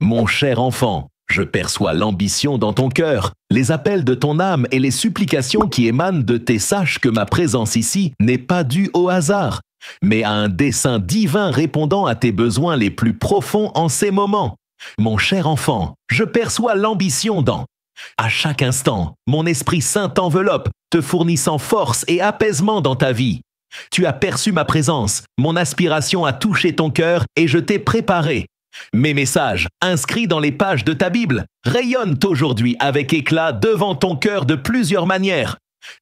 Mon cher enfant, je perçois l'ambition dans ton cœur, les appels de ton âme et les supplications qui émanent de tes. Sache que ma présence ici n'est pas due au hasard, mais à un dessein divin répondant à tes besoins les plus profonds en ces moments. Mon cher enfant, je perçois l'ambition dans. À chaque instant, mon Esprit Saint t'enveloppe, te fournissant force et apaisement dans ta vie. Tu as perçu ma présence, mon aspiration a touché ton cœur et je t'ai préparé. Mes messages, inscrits dans les pages de ta Bible, rayonnent aujourd'hui avec éclat devant ton cœur de plusieurs manières.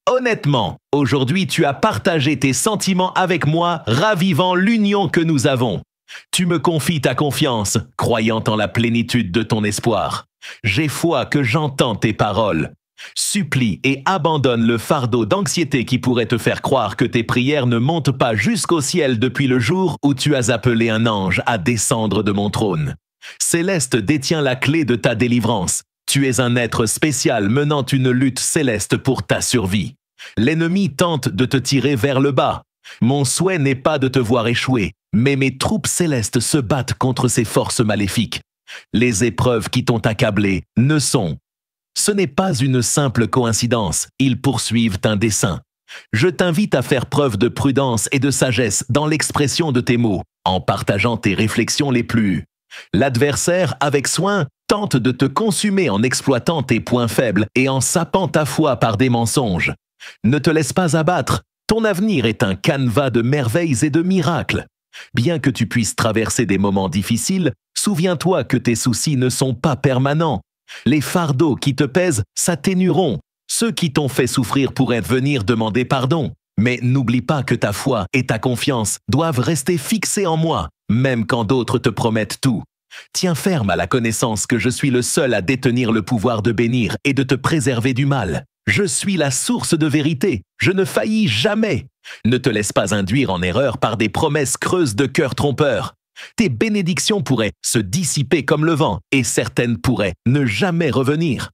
Honnêtement, aujourd'hui tu as partagé tes sentiments avec moi, ravivant l'union que nous avons. Tu me confies ta confiance, croyant en la plénitude de ton espoir. J'ai foi que j'entends tes paroles. Supplie et abandonne le fardeau d'anxiété qui pourrait te faire croire que tes prières ne montent pas jusqu'au ciel depuis le jour où tu as appelé un ange à descendre de mon trône. Céleste détient la clé de ta délivrance. Tu es un être spécial menant une lutte céleste pour ta survie. L'ennemi tente de te tirer vers le bas. Mon souhait n'est pas de te voir échouer, mais mes troupes célestes se battent contre ces forces maléfiques. Les épreuves qui t'ont accablé ne sont. Ce n'est pas une simple coïncidence, ils poursuivent un dessein. Je t'invite à faire preuve de prudence et de sagesse dans l'expression de tes mots, en partageant tes réflexions les plus. L'adversaire, avec soin, tente de te consumer en exploitant tes points faibles et en sapant ta foi par des mensonges. Ne te laisse pas abattre, ton avenir est un canevas de merveilles et de miracles. Bien que tu puisses traverser des moments difficiles, souviens-toi que tes soucis ne sont pas permanents. Les fardeaux qui te pèsent s'atténueront. Ceux qui t'ont fait souffrir pourraient venir demander pardon. Mais n'oublie pas que ta foi et ta confiance doivent rester fixées en moi, même quand d'autres te promettent tout. Tiens ferme à la connaissance que je suis le seul à détenir le pouvoir de bénir et de te préserver du mal. Je suis la source de vérité, je ne faillis jamais. Ne te laisse pas induire en erreur par des promesses creuses de cœur trompeur. Tes bénédictions pourraient se dissiper comme le vent et certaines pourraient ne jamais revenir.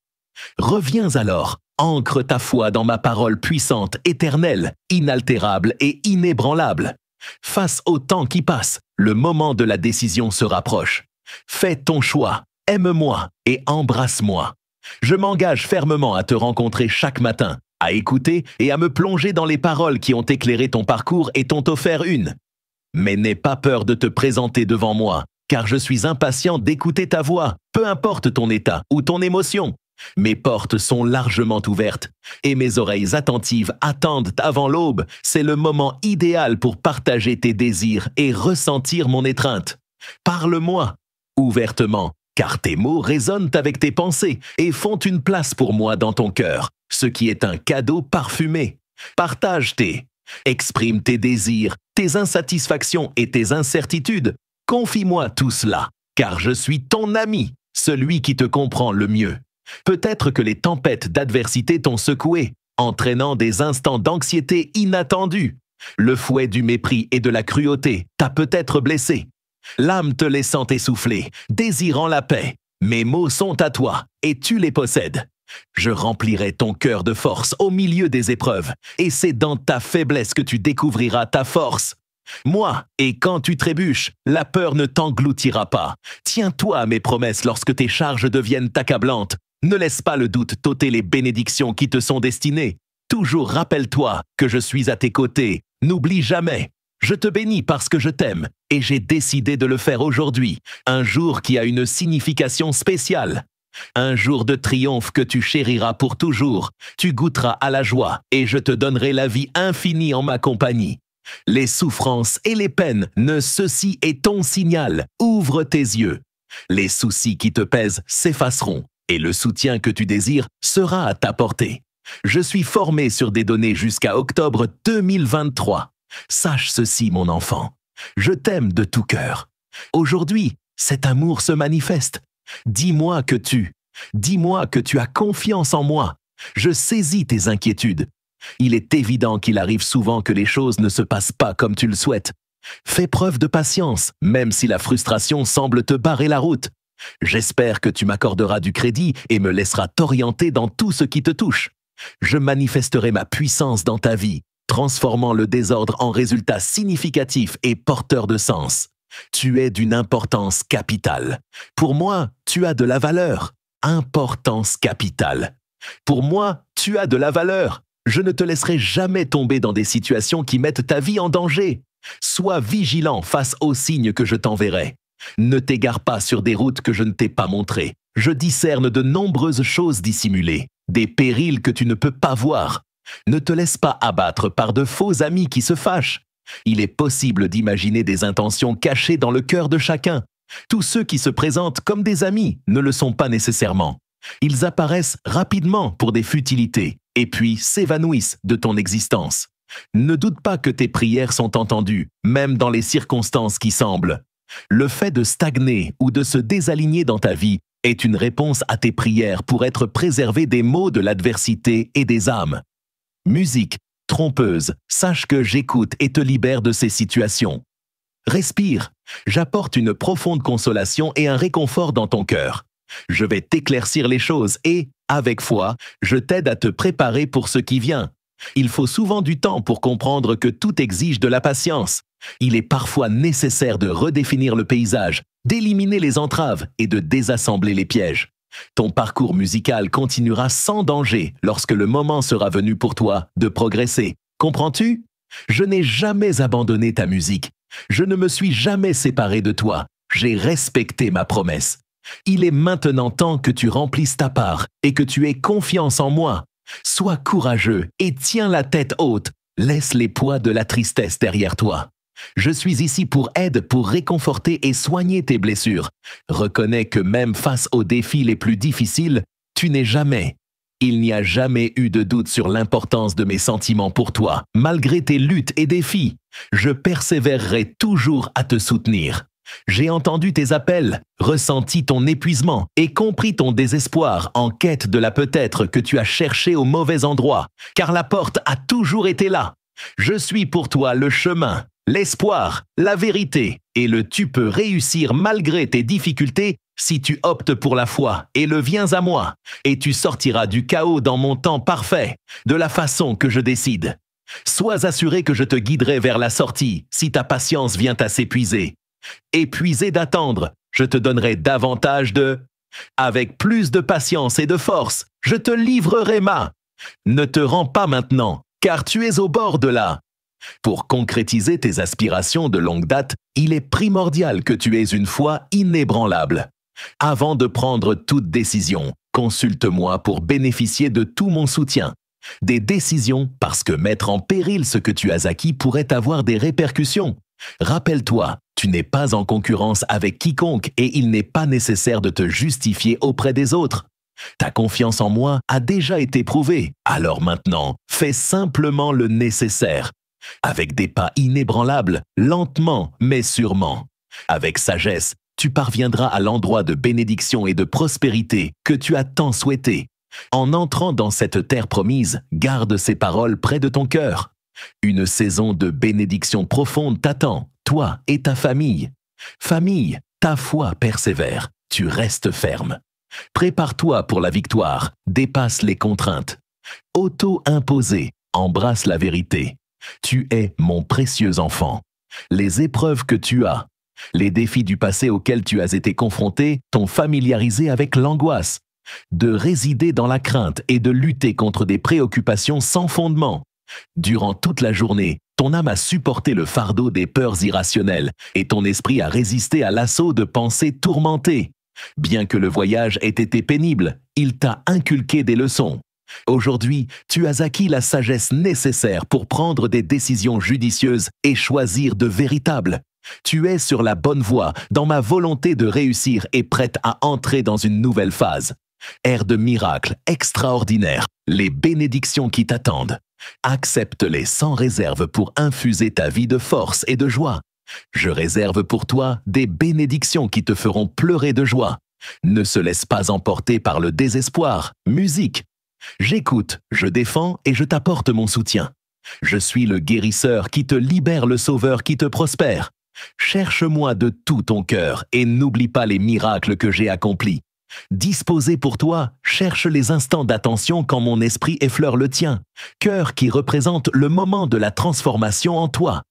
Reviens alors, ancre ta foi dans ma parole puissante, éternelle, inaltérable et inébranlable. Face au temps qui passe, le moment de la décision se rapproche. Fais ton choix, aime-moi et embrasse-moi. Je m'engage fermement à te rencontrer chaque matin, à écouter et à me plonger dans les paroles qui ont éclairé ton parcours et t'ont offert une. Mais n'aie pas peur de te présenter devant moi, car je suis impatient d'écouter ta voix, peu importe ton état ou ton émotion. Mes portes sont largement ouvertes et mes oreilles attentives attendent avant l'aube. C'est le moment idéal pour partager tes désirs et ressentir mon étreinte. Parle-moi ouvertement, car tes mots résonnent avec tes pensées et font une place pour moi dans ton cœur, ce qui est un cadeau parfumé. Exprime tes désirs, tes insatisfactions et tes incertitudes. Confie-moi tout cela, car je suis ton ami, celui qui te comprend le mieux. Peut-être que les tempêtes d'adversité t'ont secoué, entraînant des instants d'anxiété inattendus. Le fouet du mépris et de la cruauté t'a peut-être blessé. L'âme te laissant essouffler, désirant la paix. Mes mots sont à toi, et tu les possèdes. Je remplirai ton cœur de force au milieu des épreuves, et c'est dans ta faiblesse que tu découvriras ta force. Moi, et quand tu trébuches, la peur ne t'engloutira pas. Tiens-toi à mes promesses lorsque tes charges deviennent accablantes. Ne laisse pas le doute t'ôter les bénédictions qui te sont destinées. Toujours rappelle-toi que je suis à tes côtés. N'oublie jamais. Je te bénis parce que je t'aime, et j'ai décidé de le faire aujourd'hui, un jour qui a une signification spéciale. Un jour de triomphe que tu chériras pour toujours. Tu goûteras à la joie, et je te donnerai la vie infinie en ma compagnie. Les souffrances et les peines, ceci est ton signal. Ouvre tes yeux. Les soucis qui te pèsent s'effaceront, et le soutien que tu désires sera à ta portée. Je suis formé sur des données jusqu'à octobre 2023. Sache ceci, mon enfant. Je t'aime de tout cœur. Aujourd'hui, cet amour se manifeste. Dis-moi que tu as confiance en moi. Je saisis tes inquiétudes. Il est évident qu'il arrive souvent que les choses ne se passent pas comme tu le souhaites. Fais preuve de patience, même si la frustration semble te barrer la route. J'espère que tu m'accorderas du crédit et me laisseras t'orienter dans tout ce qui te touche. Je manifesterai ma puissance dans ta vie, transformant le désordre en résultats significatifs et porteurs de sens. Tu es d'une importance capitale. Pour moi, tu as de la valeur. Importance capitale. Pour moi, tu as de la valeur. Je ne te laisserai jamais tomber dans des situations qui mettent ta vie en danger. Sois vigilant face aux signes que je t'enverrai. Ne t'égare pas sur des routes que je ne t'ai pas montrées. Je discerne de nombreuses choses dissimulées, des périls que tu ne peux pas voir. Ne te laisse pas abattre par de faux amis qui se fâchent. Il est possible d'imaginer des intentions cachées dans le cœur de chacun. Tous ceux qui se présentent comme des amis ne le sont pas nécessairement. Ils apparaissent rapidement pour des futilités et puis s'évanouissent de ton existence. Ne doute pas que tes prières sont entendues, même dans les circonstances qui semblent. Le fait de stagner ou de se désaligner dans ta vie est une réponse à tes prières pour être préservé des maux de l'adversité et des âmes. Musique trompeuse, sache que j'écoute et te libère de ces situations. Respire, j'apporte une profonde consolation et un réconfort dans ton cœur. Je vais t'éclaircir les choses et, avec foi, je t'aide à te préparer pour ce qui vient. Il faut souvent du temps pour comprendre que tout exige de la patience. Il est parfois nécessaire de redéfinir le paysage, d'éliminer les entraves et de désassembler les pièges. Ton parcours musical continuera sans danger lorsque le moment sera venu pour toi de progresser. Comprends-tu? Je n'ai jamais abandonné ta musique. Je ne me suis jamais séparé de toi. J'ai respecté ma promesse. Il est maintenant temps que tu remplisses ta part et que tu aies confiance en moi. Sois courageux et tiens la tête haute. Laisse les poids de la tristesse derrière toi. Je suis ici pour aide, pour réconforter et soigner tes blessures. Reconnais que même face aux défis les plus difficiles, tu n'es jamais. Il n'y a jamais eu de doute sur l'importance de mes sentiments pour toi, malgré tes luttes et défis. Je persévérerai toujours à te soutenir. J'ai entendu tes appels, ressenti ton épuisement et compris ton désespoir en quête de la peut-être que tu as cherché au mauvais endroit, car la porte a toujours été là. Je suis pour toi le chemin, l'espoir, la vérité et le tu peux réussir malgré tes difficultés si tu optes pour la foi et le viens à moi, et tu sortiras du chaos dans mon temps parfait, de la façon que je décide. Sois assuré que je te guiderai vers la sortie si ta patience vient à s'épuiser. Épuisé d'attendre, je te donnerai davantage de... Avec plus de patience et de force, je te livrerai ma... Ne te rends pas maintenant, car tu es au bord de là. Pour concrétiser tes aspirations de longue date, il est primordial que tu aies une foi inébranlable. Avant de prendre toute décision, consulte-moi pour bénéficier de tout mon soutien. Des décisions parce que mettre en péril ce que tu as acquis pourrait avoir des répercussions. Rappelle-toi, tu n'es pas en concurrence avec quiconque et il n'est pas nécessaire de te justifier auprès des autres. Ta confiance en moi a déjà été prouvée, alors maintenant, fais simplement le nécessaire. Avec des pas inébranlables, lentement mais sûrement. Avec sagesse, tu parviendras à l'endroit de bénédiction et de prospérité que tu as tant souhaité. En entrant dans cette terre promise, garde ces paroles près de ton cœur. Une saison de bénédiction profonde t'attend, toi et ta famille. Famille, ta foi persévère, tu restes ferme. Prépare-toi pour la victoire, dépasse les contraintes. Auto-imposé, embrasse la vérité. Tu es mon précieux enfant. Les épreuves que tu as, les défis du passé auxquels tu as été confronté t'ont familiarisé avec l'angoisse, de résider dans la crainte et de lutter contre des préoccupations sans fondement. Durant toute la journée, ton âme a supporté le fardeau des peurs irrationnelles et ton esprit a résisté à l'assaut de pensées tourmentées. Bien que le voyage ait été pénible, il t'a inculqué des leçons. Aujourd'hui, tu as acquis la sagesse nécessaire pour prendre des décisions judicieuses et choisir de véritables. Tu es sur la bonne voie dans ma volonté de réussir et prête à entrer dans une nouvelle phase. Ère de miracles extraordinaires, les bénédictions qui t'attendent. Accepte-les sans réserve pour infuser ta vie de force et de joie. Je réserve pour toi des bénédictions qui te feront pleurer de joie. Ne se laisse pas emporter par le désespoir. Musique. J'écoute, je défends et je t'apporte mon soutien. Je suis le guérisseur qui te libère, le sauveur qui te prospère. Cherche-moi de tout ton cœur et n'oublie pas les miracles que j'ai accomplis. Disposé pour toi, cherche les instants d'attention quand mon esprit effleure le tien, cœur qui représente le moment de la transformation en toi.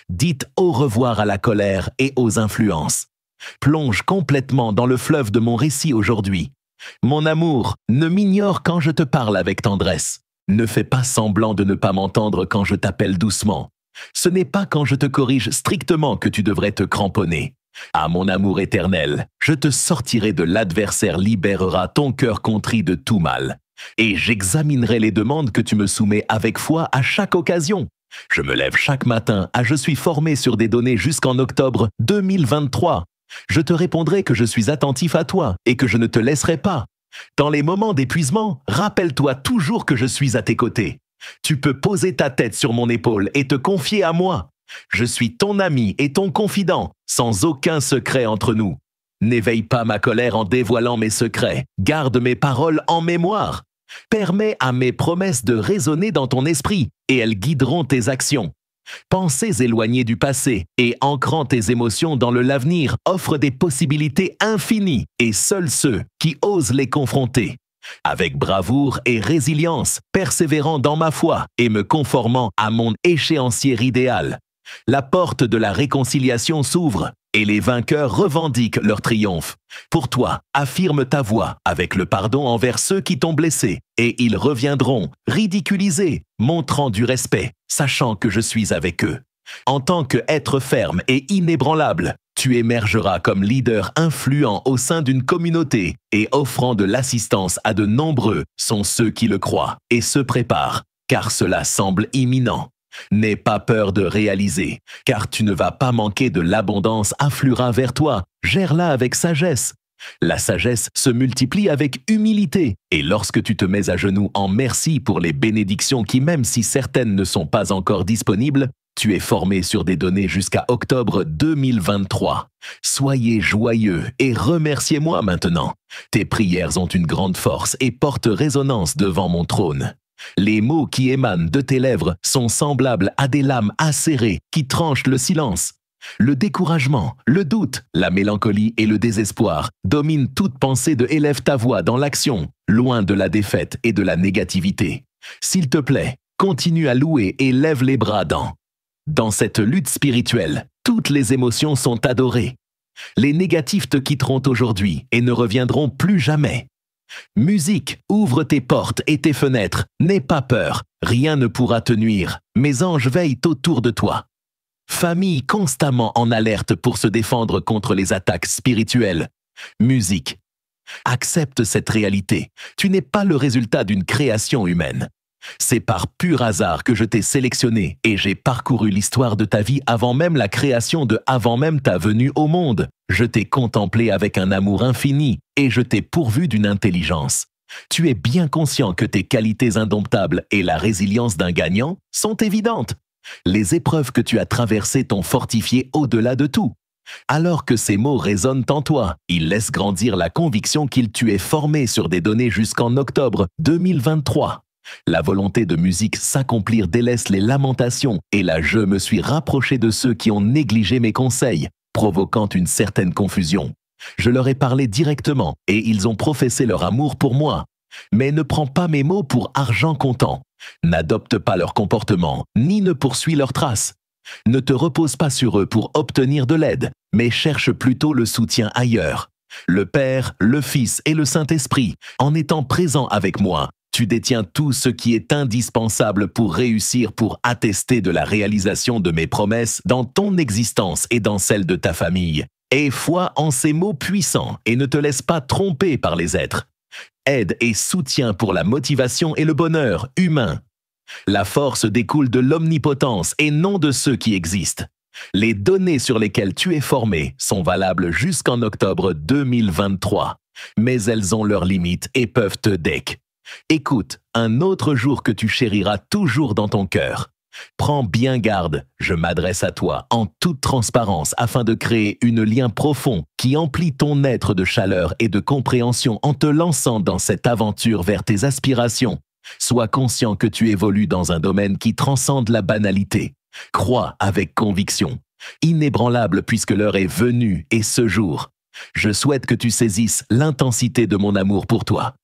Dites au revoir à la colère et aux influences. Plonge complètement dans le fleuve de mon récit aujourd'hui. Mon amour, ne m'ignore quand je te parle avec tendresse. Ne fais pas semblant de ne pas m'entendre quand je t'appelle doucement. Ce n'est pas quand je te corrige strictement que tu devrais te cramponner. Ah mon amour éternel, je te sortirai de l'adversaire, libérera ton cœur contrit de tout mal. Et j'examinerai les demandes que tu me soumets avec foi à chaque occasion. Je me lève chaque matin je suis formé sur des données jusqu'en octobre 2023. Je te répondrai que je suis attentif à toi et que je ne te laisserai pas. Dans les moments d'épuisement, rappelle-toi toujours que je suis à tes côtés. Tu peux poser ta tête sur mon épaule et te confier à moi. Je suis ton ami et ton confident, sans aucun secret entre nous. N'éveille pas ma colère en dévoilant mes secrets. Garde mes paroles en mémoire. Permets à mes promesses de résonner dans ton esprit et elles guideront tes actions. Pensées éloignées du passé et ancrant tes émotions dans l'avenir offrent des possibilités infinies et seuls ceux qui osent les confronter. Avec bravoure et résilience, persévérant dans ma foi et me conformant à mon échéancier idéal. La porte de la réconciliation s'ouvre et les vainqueurs revendiquent leur triomphe. Pour toi, affirme ta voix avec le pardon envers ceux qui t'ont blessé et ils reviendront, ridiculisés, montrant du respect, sachant que je suis avec eux. En tant qu'être ferme et inébranlable, tu émergeras comme leader influent au sein d'une communauté et offrant de l'assistance à de nombreux sont ceux qui le croient et se préparent, car cela semble imminent. N'aie pas peur de réaliser, car tu ne vas pas manquer de l'abondance affluera vers toi. Gère-la avec sagesse. La sagesse se multiplie avec humilité, et lorsque tu te mets à genoux en merci pour les bénédictions qui, même si certaines ne sont pas encore disponibles, tu es formé sur des données jusqu'à octobre 2023. Soyez joyeux et remerciez-moi maintenant. Tes prières ont une grande force et portent résonance devant mon trône. Les mots qui émanent de tes lèvres sont semblables à des lames acérées qui tranchent le silence. Le découragement, le doute, la mélancolie et le désespoir dominent toute pensée de élève ta voix dans l'action, loin de la défaite et de la négativité. S'il te plaît, continue à louer et lève les bras dans cette lutte spirituelle, toutes les émotions sont adorées. Les négatifs te quitteront aujourd'hui et ne reviendront plus jamais. Musique, ouvre tes portes et tes fenêtres, n'aie pas peur, rien ne pourra te nuire, mes anges veillent autour de toi. Famille constamment en alerte pour se défendre contre les attaques spirituelles. Musique, accepte cette réalité, tu n'es pas le résultat d'une création humaine. C'est par pur hasard que je t'ai sélectionné et j'ai parcouru l'histoire de ta vie avant même la création avant même ta venue au monde. Je t'ai contemplé avec un amour infini et je t'ai pourvu d'une intelligence. Tu es bien conscient que tes qualités indomptables et la résilience d'un gagnant sont évidentes. Les épreuves que tu as traversées t'ont fortifié au-delà de tout. Alors que ces mots résonnent en toi, ils laissent grandir la conviction qu'il tu es formé sur des données jusqu'en octobre 2023. La volonté de musique s'accomplir délaisse les lamentations et là je me suis rapproché de ceux qui ont négligé mes conseils, provoquant une certaine confusion. Je leur ai parlé directement et ils ont professé leur amour pour moi. Mais ne prends pas mes mots pour argent comptant. N'adopte pas leur comportement, ni ne poursuis leurs traces. Ne te repose pas sur eux pour obtenir de l'aide, mais cherche plutôt le soutien ailleurs. Le Père, le Fils et le Saint-Esprit, en étant présents avec moi, tu détiens tout ce qui est indispensable pour réussir, pour attester de la réalisation de mes promesses dans ton existence et dans celle de ta famille. Aie foi en ces mots puissants et ne te laisse pas tromper par les êtres. Aide et soutien pour la motivation et le bonheur humain. La force découle de l'omnipotence et non de ceux qui existent. Les données sur lesquelles tu es formé sont valables jusqu'en octobre 2023, mais elles ont leurs limites et peuvent te deck. Écoute, un autre jour que tu chériras toujours dans ton cœur. Prends bien garde, je m'adresse à toi en toute transparence afin de créer un lien profond qui emplit ton être de chaleur et de compréhension en te lançant dans cette aventure vers tes aspirations. Sois conscient que tu évolues dans un domaine qui transcende la banalité. Crois avec conviction, inébranlable puisque l'heure est venue et ce jour. Je souhaite que tu saisisses l'intensité de mon amour pour toi.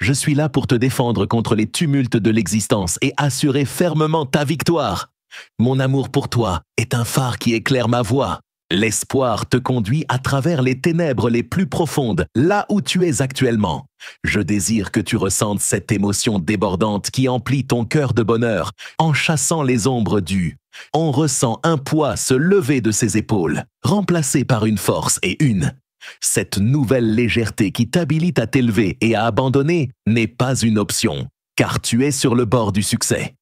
Je suis là pour te défendre contre les tumultes de l'existence et assurer fermement ta victoire. Mon amour pour toi est un phare qui éclaire ma voie. L'espoir te conduit à travers les ténèbres les plus profondes, là où tu es actuellement. Je désire que tu ressentes cette émotion débordante qui emplit ton cœur de bonheur, en chassant les ombres dues. On ressent un poids se lever de ses épaules, remplacé par une force et une. Cette nouvelle légèreté qui t'habilite à t'élever et à abandonner n'est pas une option, car tu es sur le bord du succès.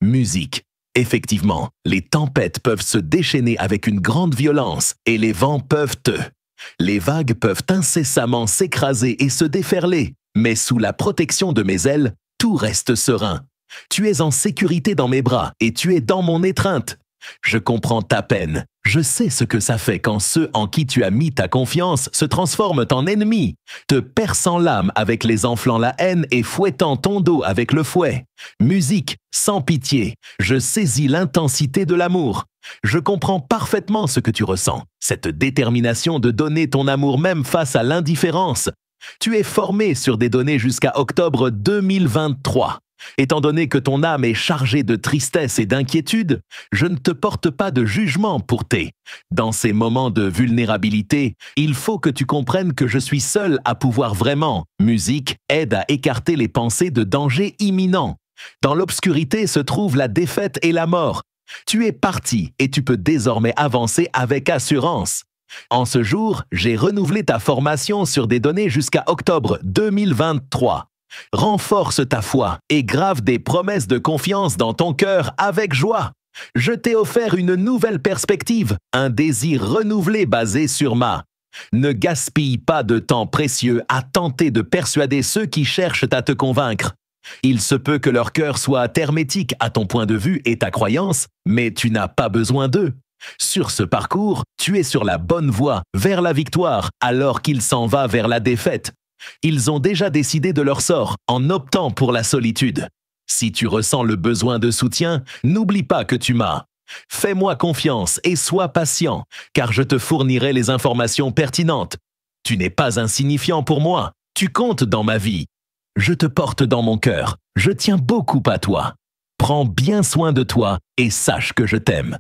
Musique. Effectivement, les tempêtes peuvent se déchaîner avec une grande violence et les vents peuvent Les vagues peuvent incessamment s'écraser et se déferler, mais sous la protection de mes ailes, tout reste serein. Tu es en sécurité dans mes bras et tu es dans mon étreinte. Je comprends ta peine. Je sais ce que ça fait quand ceux en qui tu as mis ta confiance se transforment en ennemis, te perçant l'âme avec les enflants la haine et fouettant ton dos avec le fouet. Musique, sans pitié, je saisis l'intensité de l'amour. Je comprends parfaitement ce que tu ressens, cette détermination de donner ton amour même face à l'indifférence. Tu es formé sur des données jusqu'à octobre 2023. Étant donné que ton âme est chargée de tristesse et d'inquiétude, je ne te porte pas de jugement pour Dans ces moments de vulnérabilité, il faut que tu comprennes que je suis seul à pouvoir vraiment. Musique aide à écarter les pensées de danger imminent. Dans l'obscurité se trouve la défaite et la mort. Tu es parti et tu peux désormais avancer avec assurance. En ce jour, j'ai renouvelé ta formation sur des données jusqu'à octobre 2023. Renforce ta foi et grave des promesses de confiance dans ton cœur avec joie. Je t'ai offert une nouvelle perspective, un désir renouvelé basé sur ma. Ne gaspille pas de temps précieux à tenter de persuader ceux qui cherchent à te convaincre. Il se peut que leur cœur soit hermétique à ton point de vue et ta croyance, mais tu n'as pas besoin d'eux. Sur ce parcours, tu es sur la bonne voie vers la victoire alors qu'il s'en va vers la défaite. Ils ont déjà décidé de leur sort en optant pour la solitude. Si tu ressens le besoin de soutien, n'oublie pas que tu m'as. Fais-moi confiance et sois patient, car je te fournirai les informations pertinentes. Tu n'es pas insignifiant pour moi, tu comptes dans ma vie. Je te porte dans mon cœur, je tiens beaucoup à toi. Prends bien soin de toi et sache que je t'aime.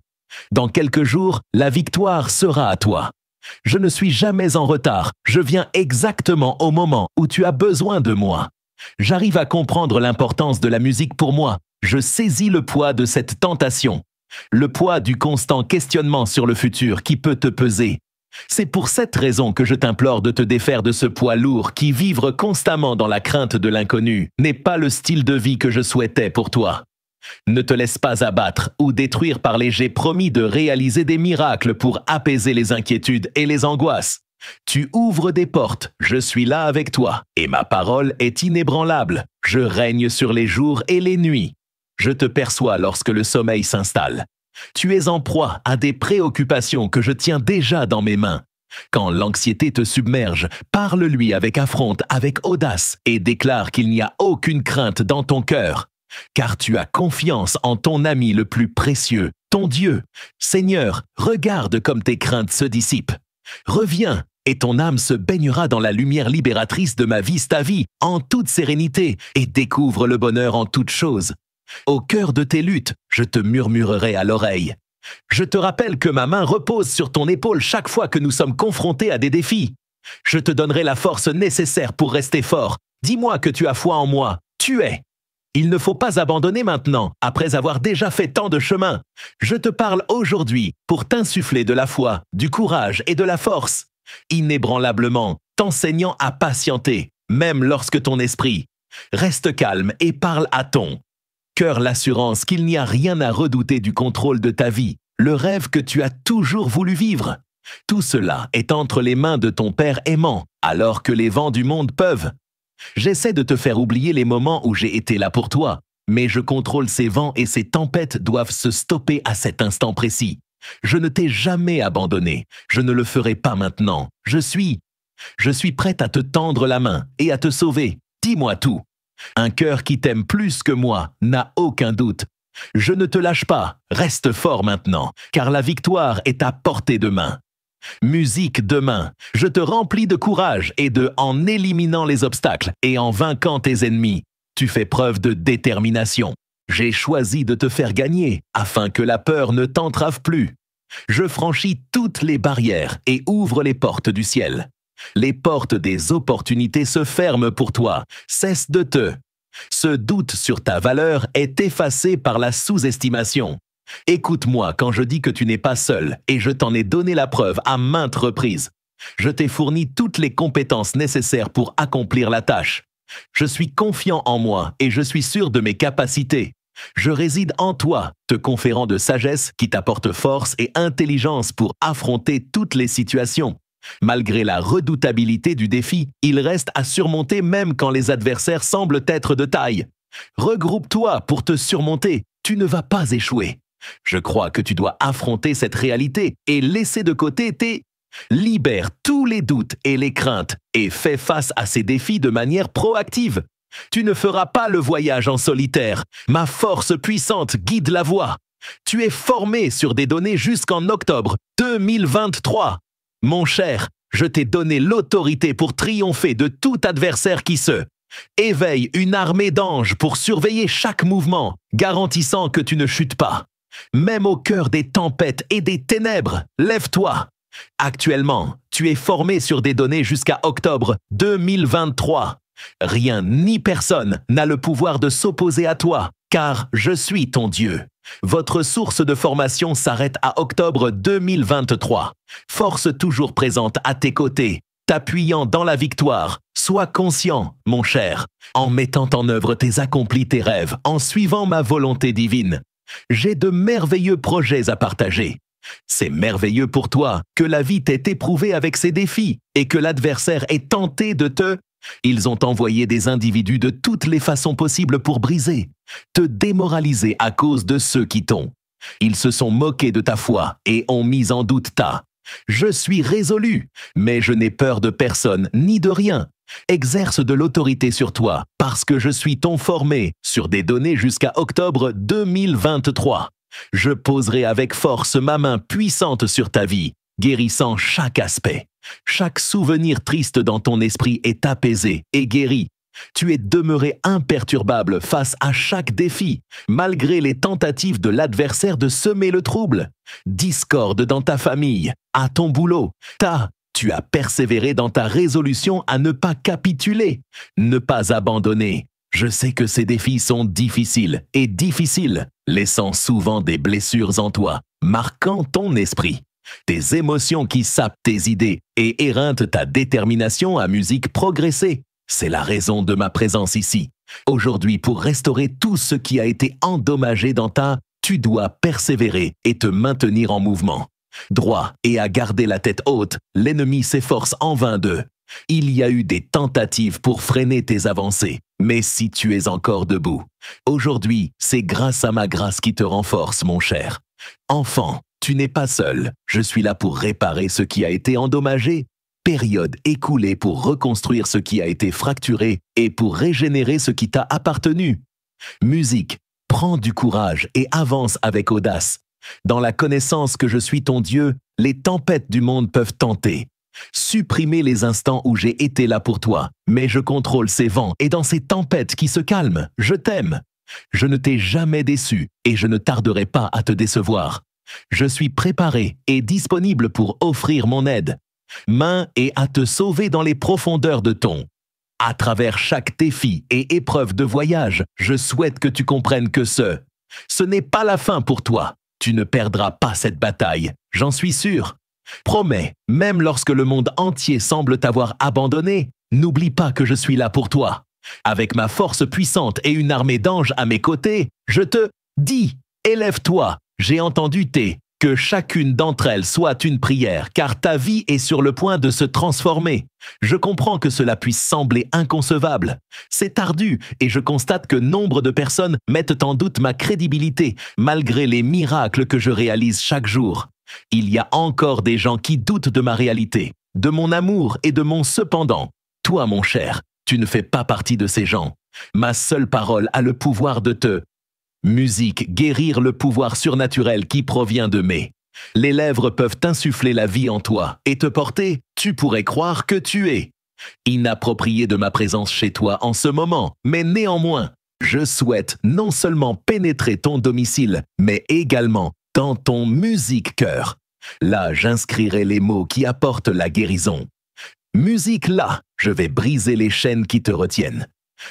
Dans quelques jours, la victoire sera à toi. Je ne suis jamais en retard, je viens exactement au moment où tu as besoin de moi. J'arrive à comprendre l'importance de la musique pour moi, je saisis le poids de cette tentation, le poids du constant questionnement sur le futur qui peut te peser. C'est pour cette raison que je t'implore de te défaire de ce poids lourd qui vivre constamment dans la crainte de l'inconnu n'est pas le style de vie que je souhaitais pour toi. Ne te laisse pas abattre ou détruire par les j'ai promis de réaliser des miracles pour apaiser les inquiétudes et les angoisses. Tu ouvres des portes, je suis là avec toi, et ma parole est inébranlable. Je règne sur les jours et les nuits. Je te perçois lorsque le sommeil s'installe. Tu es en proie à des préoccupations que je tiens déjà dans mes mains. Quand l'anxiété te submerge, parle-lui avec affront, avec audace, et déclare qu'il n'y a aucune crainte dans ton cœur. Car tu as confiance en ton ami le plus précieux, ton Dieu. Seigneur, regarde comme tes craintes se dissipent. Reviens, et ton âme se baignera dans la lumière libératrice de ma vie, ta vie, en toute sérénité, et découvre le bonheur en toutes choses. Au cœur de tes luttes, je te murmurerai à l'oreille. Je te rappelle que ma main repose sur ton épaule chaque fois que nous sommes confrontés à des défis. Je te donnerai la force nécessaire pour rester fort. Dis-moi que tu as foi en moi. Tu es. Il ne faut pas abandonner maintenant, après avoir déjà fait tant de chemin. Je te parle aujourd'hui pour t'insuffler de la foi, du courage et de la force, inébranlablement, t'enseignant à patienter, même lorsque ton esprit. Reste calme et parle à ton cœur l'assurance qu'il n'y a rien à redouter du contrôle de ta vie, le rêve que tu as toujours voulu vivre. Tout cela est entre les mains de ton Père aimant, alors que les vents du monde peuvent. J'essaie de te faire oublier les moments où j'ai été là pour toi, mais je contrôle ces vents et ces tempêtes doivent se stopper à cet instant précis. Je ne t'ai jamais abandonné, je ne le ferai pas maintenant. Je suis prête à te tendre la main et à te sauver. Dis-moi tout. Un cœur qui t'aime plus que moi n'a aucun doute. Je ne te lâche pas, reste fort maintenant, car la victoire est à portée de main. Musique demain, je te remplis de courage et en éliminant les obstacles et en vainquant tes ennemis, tu fais preuve de détermination. J'ai choisi de te faire gagner afin que la peur ne t'entrave plus. Je franchis toutes les barrières et ouvre les portes du ciel. Les portes des opportunités se ferment pour toi. Cesse de te. Ce doute sur ta valeur est effacé par la sous-estimation. Écoute-moi quand je dis que tu n'es pas seul et je t'en ai donné la preuve à maintes reprises. Je t'ai fourni toutes les compétences nécessaires pour accomplir la tâche. Je suis confiant en moi et je suis sûr de mes capacités. Je réside en toi, te conférant de sagesse qui t'apporte force et intelligence pour affronter toutes les situations. Malgré la redoutabilité du défi, il reste à surmonter même quand les adversaires semblent être de taille. Regroupe-toi pour te surmonter, tu ne vas pas échouer. Je crois que tu dois affronter cette réalité et laisser de côté tes... Libère tous les doutes et les craintes et fais face à ces défis de manière proactive. Tu ne feras pas le voyage en solitaire. Ma force puissante guide la voie. Tu es formé sur des données jusqu'en octobre 2023. Mon cher, je t'ai donné l'autorité pour triompher de tout adversaire qui se... Éveille une armée d'anges pour surveiller chaque mouvement, garantissant que tu ne chutes pas. Même au cœur des tempêtes et des ténèbres, lève-toi. Actuellement, tu es formé sur des données jusqu'à octobre 2023. Rien ni personne n'a le pouvoir de s'opposer à toi, car je suis ton Dieu. Votre source de formation s'arrête à octobre 2023. Force toujours présente à tes côtés, t'appuyant dans la victoire. Sois conscient, mon cher, en mettant en œuvre tes rêves, en suivant ma volonté divine. J'ai de merveilleux projets à partager. C'est merveilleux pour toi que la vie t'ait éprouvé avec ses défis et que l'adversaire ait tenté de te... Ils ont envoyé des individus de toutes les façons possibles pour briser, te démoraliser à cause de ceux qui t'ont. Ils se sont moqués de ta foi et ont mis en doute ta... Je suis résolu, mais je n'ai peur de personne ni de rien. Exerce de l'autorité sur toi parce que je suis ton formé sur des données jusqu'à octobre 2023. Je poserai avec force ma main puissante sur ta vie, guérissant chaque aspect. Chaque souvenir triste dans ton esprit est apaisé et guéri. Tu es demeuré imperturbable face à chaque défi, malgré les tentatives de l'adversaire de semer le trouble. Discorde dans ta famille, à ton boulot, tu as persévéré dans ta résolution à ne pas capituler, ne pas abandonner. Je sais que ces défis sont difficiles, laissant souvent des blessures en toi, marquant ton esprit. Tes émotions qui sapent tes idées et éreintent ta détermination à musique progresser. C'est la raison de ma présence ici. Aujourd'hui, pour restaurer tout ce qui a été endommagé dans tu dois persévérer et te maintenir en mouvement. Droit et à garder la tête haute, l'ennemi s'efforce en vain d'eux. Il y a eu des tentatives pour freiner tes avancées, mais si tu es encore debout, aujourd'hui, c'est grâce à ma grâce qui te renforce, mon cher. Enfant, tu n'es pas seul, je suis là pour réparer ce qui a été endommagé. Période écoulée pour reconstruire ce qui a été fracturé et pour régénérer ce qui t'a appartenu. Musique, prends du courage et avance avec audace. Dans la connaissance que je suis ton Dieu, les tempêtes du monde peuvent tenter. Supprimer les instants où j'ai été là pour toi, mais je contrôle ces vents et dans ces tempêtes qui se calment, je t'aime. Je ne t'ai jamais déçu et je ne tarderai pas à te décevoir. Je suis préparé et disponible pour offrir mon aide. Main et à te sauver dans les profondeurs de ton. À travers chaque défi et épreuve de voyage, je souhaite que tu comprennes que ce n'est pas la fin pour toi. Tu ne perdras pas cette bataille, j'en suis sûr. Promets, même lorsque le monde entier semble t'avoir abandonné, n'oublie pas que je suis là pour toi. Avec ma force puissante et une armée d'anges à mes côtés, je te dis, élève-toi, j'ai entendu que chacune d'entre elles soit une prière, car ta vie est sur le point de se transformer. Je comprends que cela puisse sembler inconcevable. C'est ardu et je constate que nombre de personnes mettent en doute ma crédibilité, malgré les miracles que je réalise chaque jour. Il y a encore des gens qui doutent de ma réalité, de mon amour et de mon cependant. Toi, mon cher, tu ne fais pas partie de ces gens. Ma seule parole a le pouvoir de te... Musique, guérir le pouvoir surnaturel qui provient de mes. Les lèvres peuvent insuffler la vie en toi et te porter, tu pourrais croire que tu es. Inapproprié de ma présence chez toi en ce moment, mais néanmoins, Je souhaite non seulement pénétrer ton domicile, mais également dans ton musique-cœur. Là, j'inscrirai les mots qui apportent la guérison. Musique là, je vais briser les chaînes qui te retiennent.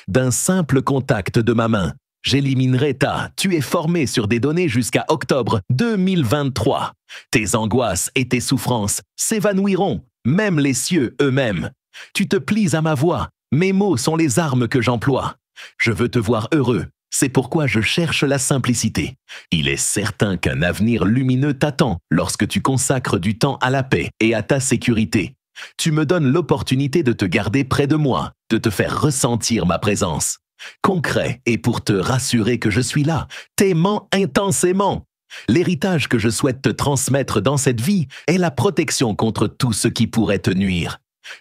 D'un simple contact de ma main, j'éliminerai tu es formé sur des données jusqu'à octobre 2023. Tes angoisses et tes souffrances s'évanouiront, même les cieux eux-mêmes. Tu te plies à ma voix, mes mots sont les armes que j'emploie. Je veux te voir heureux, c'est pourquoi je cherche la simplicité. Il est certain qu'un avenir lumineux t'attend lorsque tu consacres du temps à la paix et à ta sécurité. Tu me donnes l'opportunité de te garder près de moi, de te faire ressentir ma présence. Concret et pour te rassurer que je suis là, t'aimant intensément. L'héritage que je souhaite te transmettre dans cette vie est la protection contre tout ce qui pourrait te nuire.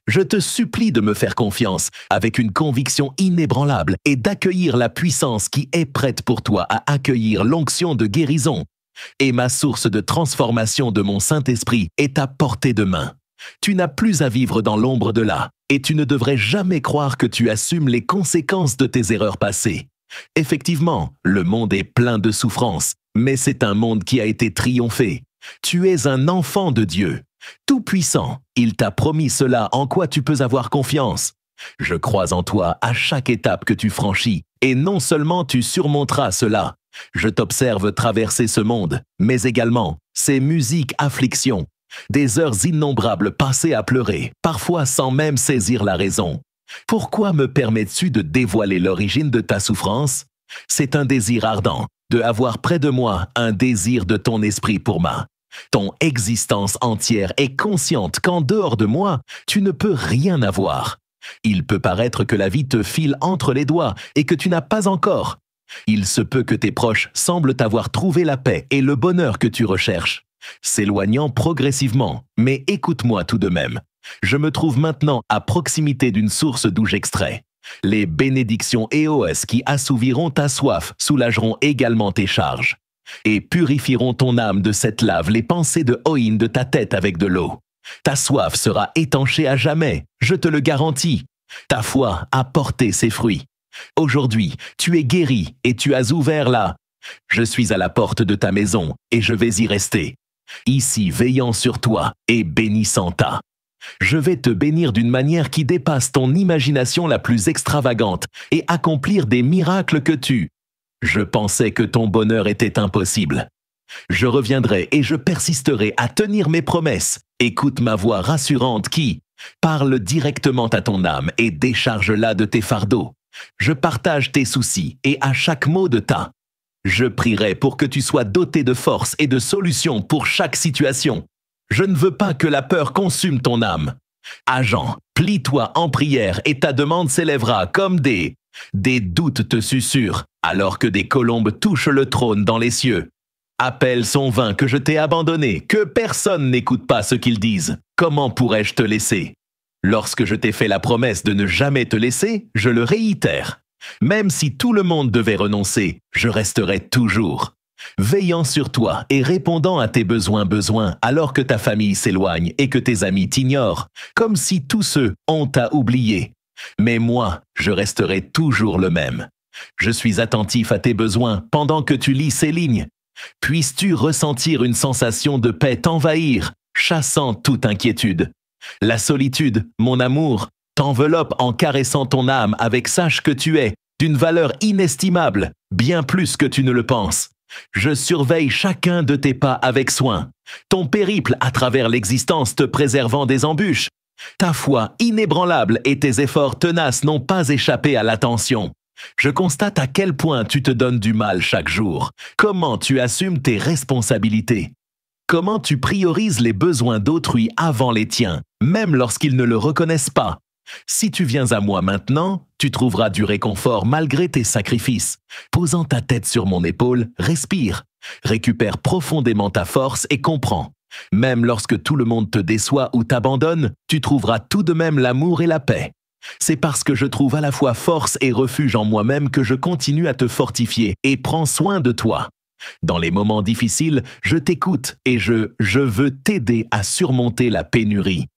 Je te supplie de me faire confiance avec une conviction inébranlable et d'accueillir la puissance qui est prête pour toi à accueillir l'onction de guérison. Et ma source de transformation de mon Saint-Esprit est à portée de main. Tu n'as plus à vivre dans l'ombre de là, et tu ne devrais jamais croire que tu assumes les conséquences de tes erreurs passées. Effectivement, le monde est plein de souffrances, mais c'est un monde qui a été triomphé. Tu es un enfant de Dieu. Tout-puissant, il t'a promis cela en quoi tu peux avoir confiance. Je crois en toi à chaque étape que tu franchis, et non seulement tu surmonteras cela. Je t'observe traverser ce monde, mais également ces musiques afflictions. Des heures innombrables passées à pleurer, parfois sans même saisir la raison. Pourquoi me permets-tu de dévoiler l'origine de ta souffrance? C'est un désir ardent, de avoir près de moi un désir de ton esprit pour moi. Ton existence entière est consciente qu'en dehors de moi, tu ne peux rien avoir. Il peut paraître que la vie te file entre les doigts et que tu n'as pas encore. Il se peut que tes proches semblent avoir trouvé la paix et le bonheur que tu recherches, s'éloignant progressivement, mais écoute-moi tout de même. Je me trouve maintenant à proximité d'une source d'où j'extrais. Les bénédictions EOS qui assouviront ta soif soulageront également tes charges et purifieront ton âme de cette lave les pensées de Oïn de ta tête avec de l'eau. Ta soif sera étanchée à jamais, je te le garantis. Ta foi a porté ses fruits. Aujourd'hui, tu es guéri et tu as ouvert là. Je suis à la porte de ta maison et je vais y rester. Ici veillant sur toi et bénissant ta. Je vais te bénir d'une manière qui dépasse ton imagination la plus extravagante et accomplir des miracles que tu. Je pensais que ton bonheur était impossible. Je reviendrai et je persisterai à tenir mes promesses. Écoute ma voix rassurante qui parle directement à ton âme et décharge-la de tes fardeaux. Je partage tes soucis et à chaque mot de ta. Je prierai pour que tu sois doté de force et de solutions pour chaque situation. Je ne veux pas que la peur consume ton âme. Agent, plie-toi en prière et ta demande s'élèvera comme des doutes te susurrent, alors que des colombes touchent le trône dans les cieux. Appelle son vin que je t'ai abandonné, que personne n'écoute pas ce qu'ils disent. Comment pourrais-je te laisser? Lorsque je t'ai fait la promesse de ne jamais te laisser, je le réitère. Même si tout le monde devait renoncer, je resterai toujours. Veillant sur toi et répondant à tes besoins alors que ta famille s'éloigne et que tes amis t'ignorent, comme si tous ceux ont à oublier. Mais moi, je resterai toujours le même. Je suis attentif à tes besoins pendant que tu lis ces lignes. Puisses-tu ressentir une sensation de paix t'envahir, chassant toute inquiétude. La solitude, mon amour, t'enveloppe en caressant ton âme avec sache que tu es d'une valeur inestimable, bien plus que tu ne le penses. Je surveille chacun de tes pas avec soin, ton périple à travers l'existence te préservant des embûches. Ta foi inébranlable et tes efforts tenaces n'ont pas échappé à l'attention. Je constate à quel point tu te donnes du mal chaque jour, comment tu assumes tes responsabilités, comment tu priorises les besoins d'autrui avant les tiens, même lorsqu'ils ne le reconnaissent pas. Si tu viens à moi maintenant, tu trouveras du réconfort malgré tes sacrifices. Posant ta tête sur mon épaule, respire, récupère profondément ta force et comprends. Même lorsque tout le monde te déçoit ou t'abandonne, tu trouveras tout de même l'amour et la paix. C'est parce que je trouve à la fois force et refuge en moi-même que je continue à te fortifier et prends soin de toi. Dans les moments difficiles, je t'écoute et je veux t'aider à surmonter la pénurie.